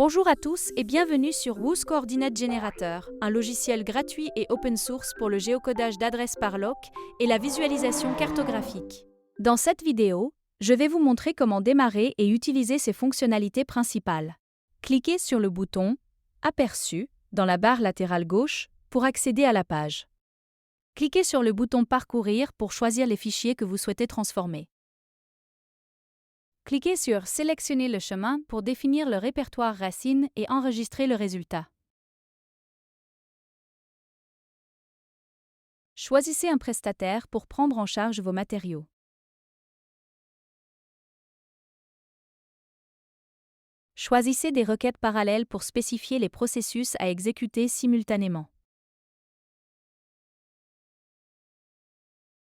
Bonjour à tous et bienvenue sur Whos Coordinate Generator, un logiciel gratuit et open source pour le géocodage d'adresses par LOC et la visualisation cartographique. Dans cette vidéo, je vais vous montrer comment démarrer et utiliser ses fonctionnalités principales. Cliquez sur le bouton « Aperçu » dans la barre latérale gauche pour accéder à la page. Cliquez sur le bouton « Parcourir » pour choisir les fichiers que vous souhaitez transformer. Cliquez sur « Sélectionner le chemin » pour définir le répertoire racine et enregistrer le résultat. Choisissez un prestataire pour prendre en charge vos matériaux. Choisissez des requêtes parallèles pour spécifier les processus à exécuter simultanément.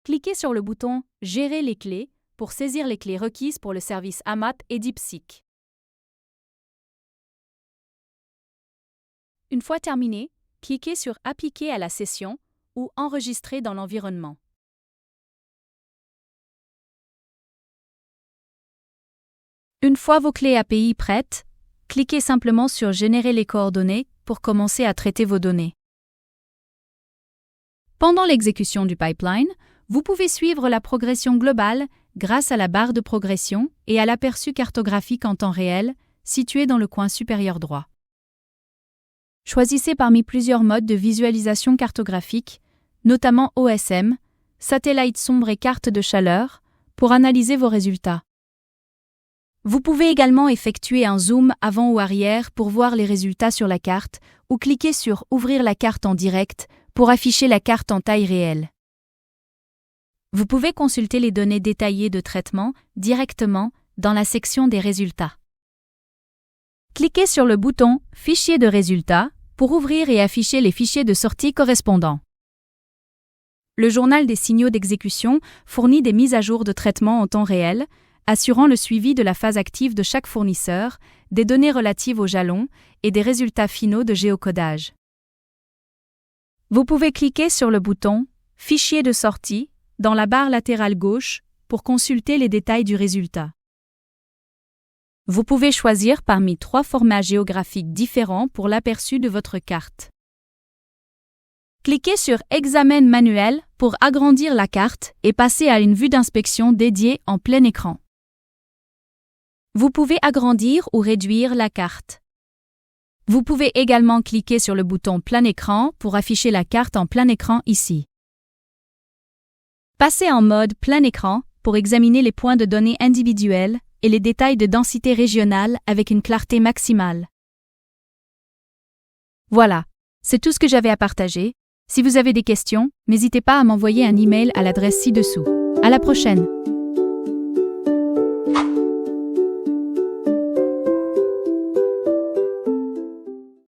Cliquez sur le bouton « Gérer les clés » pour saisir les clés requises pour le service AMAT et DeepSeek. Une fois terminé, cliquez sur « Appliquer à la session » ou « Enregistrer dans l'environnement ». Une fois vos clés API prêtes, cliquez simplement sur « Générer les coordonnées » pour commencer à traiter vos données. Pendant l'exécution du pipeline, vous pouvez suivre la progression globale grâce à la barre de progression et à l'aperçu cartographique en temps réel, situé dans le coin supérieur droit. Choisissez parmi plusieurs modes de visualisation cartographique, notamment OSM, satellite sombre et carte de chaleur, pour analyser vos résultats. Vous pouvez également effectuer un zoom avant ou arrière pour voir les résultats sur la carte ou cliquer sur « Ouvrir la carte en direct » pour afficher la carte en taille réelle. Vous pouvez consulter les données détaillées de traitement directement dans la section des résultats. Cliquez sur le bouton « Fichier de résultats » pour ouvrir et afficher les fichiers de sortie correspondants. Le journal des signaux d'exécution fournit des mises à jour de traitement en temps réel, assurant le suivi de la phase active de chaque fournisseur, des données relatives aux jalons et des résultats finaux de géocodage. Vous pouvez cliquer sur le bouton « Fichier de sortie » dans la barre latérale gauche pour consulter les détails du résultat. Vous pouvez choisir parmi 3 formats géographiques différents pour l'aperçu de votre carte. Cliquez sur « Examen manuel » pour agrandir la carte et passer à une vue d'inspection dédiée en plein écran. Vous pouvez agrandir ou réduire la carte. Vous pouvez également cliquer sur le bouton « Plein écran » pour afficher la carte en plein écran ici. Passez en mode plein écran pour examiner les points de données individuels et les détails de densité régionale avec une clarté maximale. Voilà, c'est tout ce que j'avais à partager. Si vous avez des questions, n'hésitez pas à m'envoyer un email à l'adresse ci-dessous. À la prochaine!